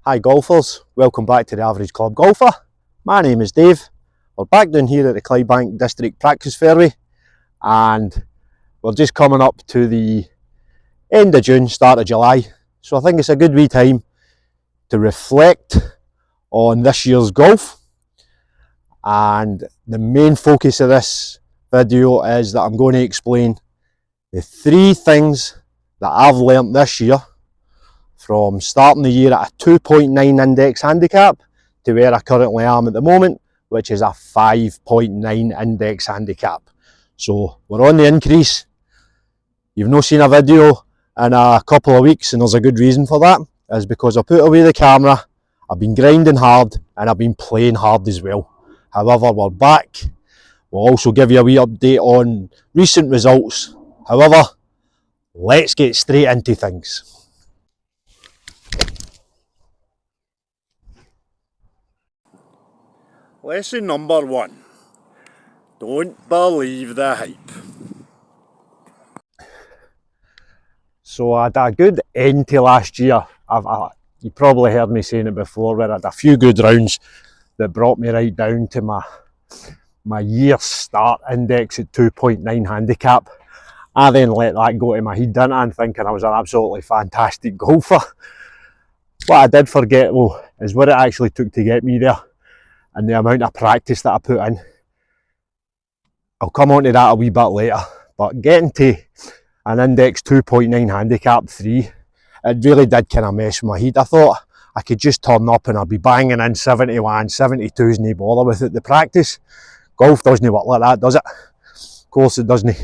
Hi golfers, welcome back to the Average Club Golfer. My name is Dave. We're back down here at the Clydebank District Practice Fairway and we're just coming up to the end of June, start of July. So I think it's a good wee time to reflect on this year's golf. And the main focus of this video is that I'm going to explain the 3 things that I've learnt this year from starting the year at a 2.9 index handicap to where I currently am at the moment, which is a 5.9 index handicap. So we're on the increase. You've not seen a video in a couple of weeks, and there's a good reason for that. Is because I put away the camera, I've been grinding hard and I've been playing hard as well. However, we're back. We'll also give you a wee update on recent results. However, let's get straight into things. Lesson number 1. Don't believe the hype. So I had a good end to last year. You probably heard me saying it before, where I had a few good rounds that brought me right down to my year start index at 2.9 handicap. I then let that go to my head, didn't I, and thinking I was an absolutely fantastic golfer. What I did forget though is what it actually took to get me there, and the amount of practice that I put in. I'll come on to that a wee bit later, but getting to an index 2.9 handicap 3, it really did kind of mess with my head. I thought I could just turn up and I'd be banging in 71, 72s, no bother with it. The practice, golf doesn't work like that, does it? Of course it doesn't.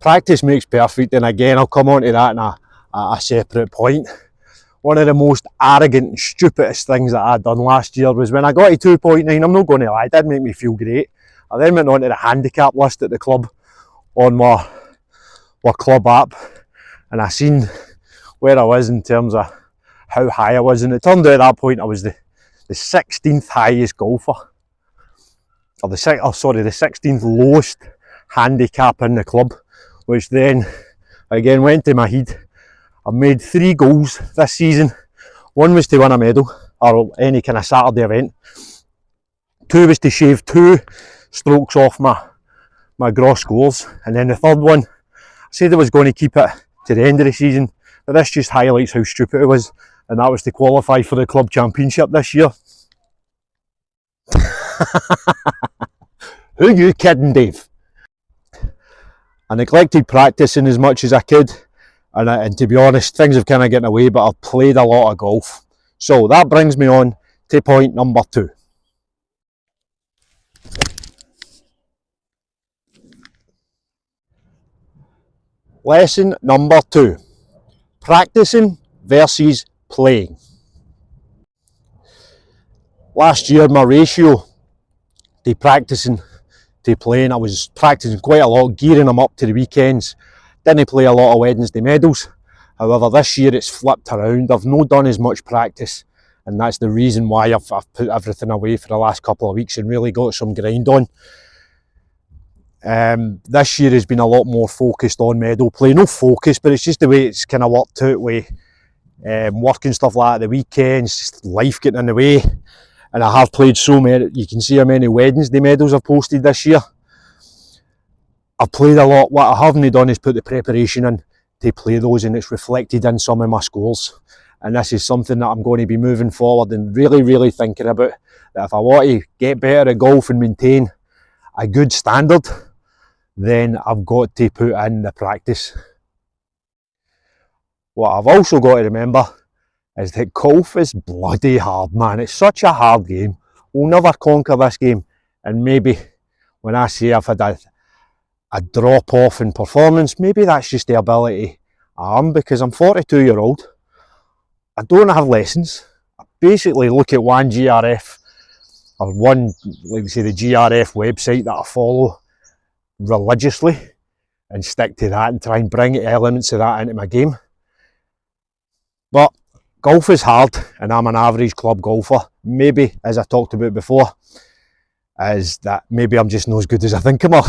Practice makes perfect, and again I'll come on to that in a separate point. One of the most arrogant and stupidest things that I'd done last year was when I got to 2.9, I'm not going to lie, it did make me feel great. I then went on to the handicap list at the club on my club app, and I seen where I was in terms of how high I was, and it turned out at that point I was the 16th highest golfer, or the 16th lowest handicap in the club, which then again went to my head. I've made 3 goals this season. 1 was to win a medal or any kind of Saturday event. 2 was to shave 2 strokes off my gross scores, and then the 3rd one, I said I was going to keep it to the end of the season, but this just highlights how stupid it was, and that was to qualify for the club championship this year. Who you kidding, Dave? I neglected practicing as much as I could, and to be honest, things have kind of gotten away, but I've played a lot of golf. So that brings me on to point number 2. Lesson number 2. Practicing versus playing. Last year my ratio to practicing to playing, I was practicing quite a lot, gearing them up to the weekends. Didn't play a lot of Wednesday medals. However, this year it's flipped around. I've not done as much practice, and that's the reason why I've put everything away for the last couple of weeks and really got some grind on. This year has been a lot more focused on medal play. No focus, but it's just the way it's kind of worked out with work and stuff like that, the weekends, just life getting in the way. And I have played so many, you can see how many Wednesday medals I've posted this year. I've played a lot. What I haven't done is put the preparation in to play those, and it's reflected in some of my scores. And this is something that I'm going to be moving forward and really thinking about, that if I want to get better at golf and maintain a good standard, then I've got to put in the practice. What I've also got to remember is that golf is bloody hard, man. It's such a hard game. We'll never conquer this game. And maybe when I say I've had a drop off in performance, maybe that's just the ability I am, because I'm 42-year-old. I don't have lessons. I basically look at one GRF, or one, like say, the GRF website that I follow religiously, and stick to that and try and bring elements of that into my game. But golf is hard, and I'm an average club golfer. Maybe, as I talked about before, is that maybe I'm just not as good as I think I'm.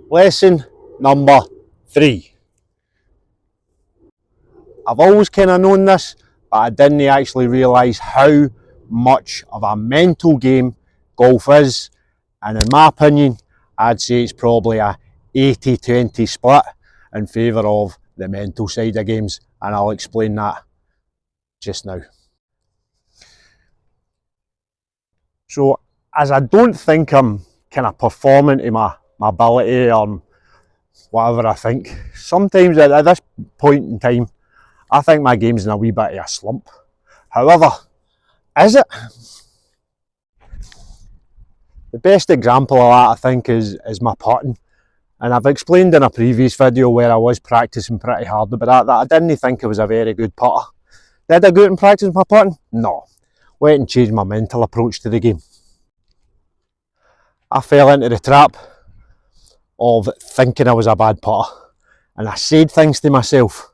Lesson number 3. I've always kind of known this, but I didn't actually realise how much of a mental game golf is. And in my opinion, I'd say it's probably a 80-20 split in favour of the mental side of games. And I'll explain that just now. So, as I don't think I'm kind of performing to my ability or whatever I think, sometimes at this point in time, I think my game's in a wee bit of a slump. However, is it? The best example of that, I think, is my putting. And I've explained in a previous video where I was practising pretty hard about that I didn't think I was a very good putter. Did I go out and practice my putting? No. Went and changed my mental approach to the game. I fell into the trap of thinking I was a bad putter. And I said things to myself.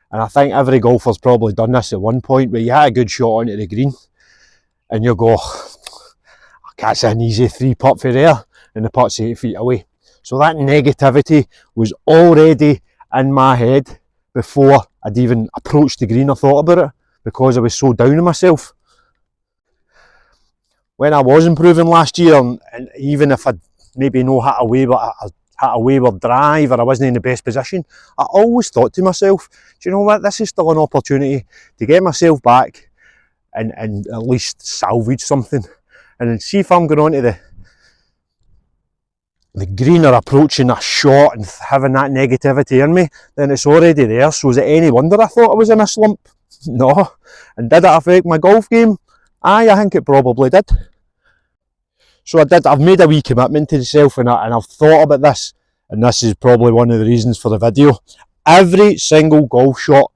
And I think every golfer's probably done this at one point, where you had a good shot onto the green and you go, that's an easy 3-putt for there, and the putt's 8 feet away. So that negativity was already in my head before I'd even approached the green or thought about it, because I was so down on myself. When I was improving last year, and even if I'd maybe no hit a wayward drive, or I wasn't in the best position, I always thought to myself, do you know what, this is still an opportunity to get myself back and at least salvage something. And then see if I'm going on to the green or approaching a shot and having that negativity in me, then it's already there. So is it any wonder I thought I was in a slump? No. And did it affect my golf game? Aye, I think it probably did. So I've made a wee commitment to myself, and I've thought about this, and this is probably one of the reasons for the video. Every single golf shot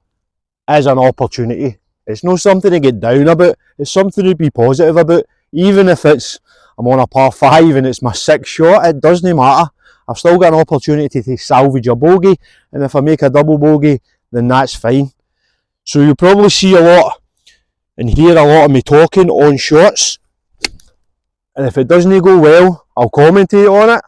is an opportunity. It's not something to get down about, it's something to be positive about. Even if I'm on a par 5 and it's my 6th shot, it doesn't matter. I've still got an opportunity to salvage a bogey, and if I make a double bogey, then that's fine. So you'll probably see a lot and hear a lot of me talking on shots, and if it doesn't go well, I'll commentate on it.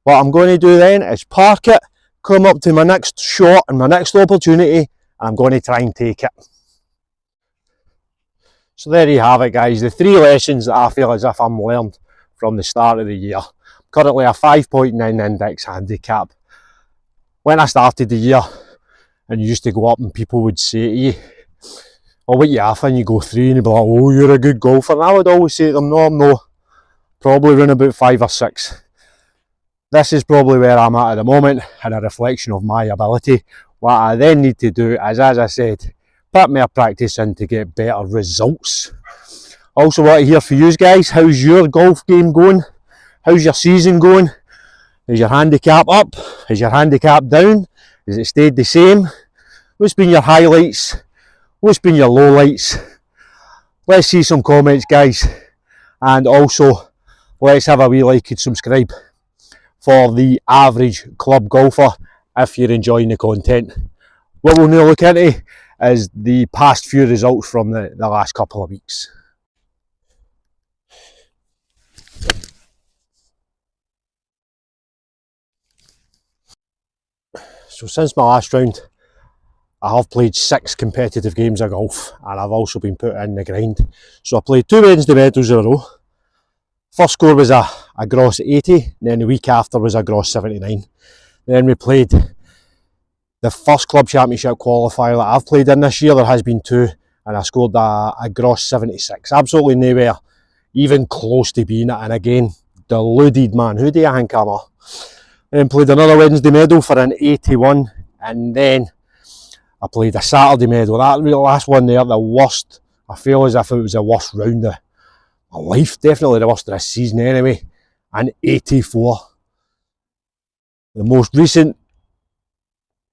What I'm going to do then is park it, come up to my next shot and my next opportunity, and I'm going to try and take it. So there you have it, guys, the 3 lessons that I feel as if I'm learned from the start of the year. I'm currently a 5.9 index handicap. When I started the year, and you used to go up and people would say to you, oh, what you have, and you go 3 and you'd be like, oh, you're a good golfer. And I would always say to them, no, I'm not. Probably around about 5 or 6. This is probably where I'm at the moment, and a reflection of my ability. What I then need to do is, as I said, put more practice in to get better results. Also want to hear from you guys, how's your golf game going? How's your season going? Is your handicap up? Is your handicap down? Has it stayed the same? What's been your highlights? What's been your lowlights? Let's see some comments, guys. And also, let's have a wee like and subscribe for the average club golfer if you're enjoying the content. What we'll now look into is the past few results from the last couple of weeks. So since my last round, I have played 6 competitive games of golf, and I've also been put in the grind. So I played 2 Wednesday medals in a row. First score was a gross 80, and then the week after was a gross 79. Then we played the first club championship qualifier that I've played in this year. There has been 2, and I scored a gross 76. Absolutely nowhere even close to being it, and again, deluded, man. Who do you think I'm? Then played another Wednesday medal for an 81, and then I played a Saturday medal. That last one there, the worst. I feel as if it was the worst round of my life, definitely the worst of this season anyway, an 84. The most recent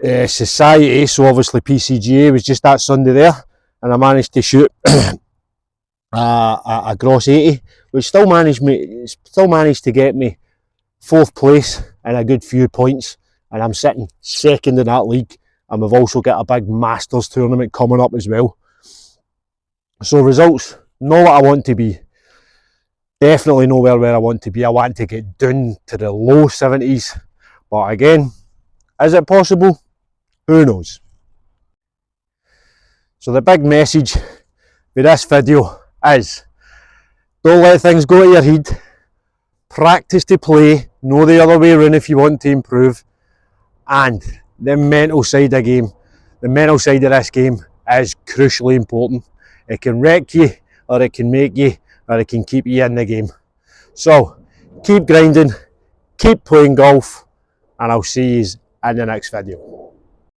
society, so obviously PCGA, was just that Sunday there, and I managed to shoot a gross 80, which still managed to get me 4th place and a good few points, and I'm sitting 2nd in that league, and we've also got a big Masters tournament coming up as well. So results, not what I want to be. Definitely nowhere where I want to be. I want to get down to the low 70s, But again, is it possible? Who knows? So the big message with this video is, don't let things go to your head. Practice to play, know the other way around if you want to improve, and the mental side of the game, the mental side of this game is crucially important. It can wreck you, or it can make you, or it can keep you in the game. So keep grinding, keep playing golf, and I'll see you in the next video.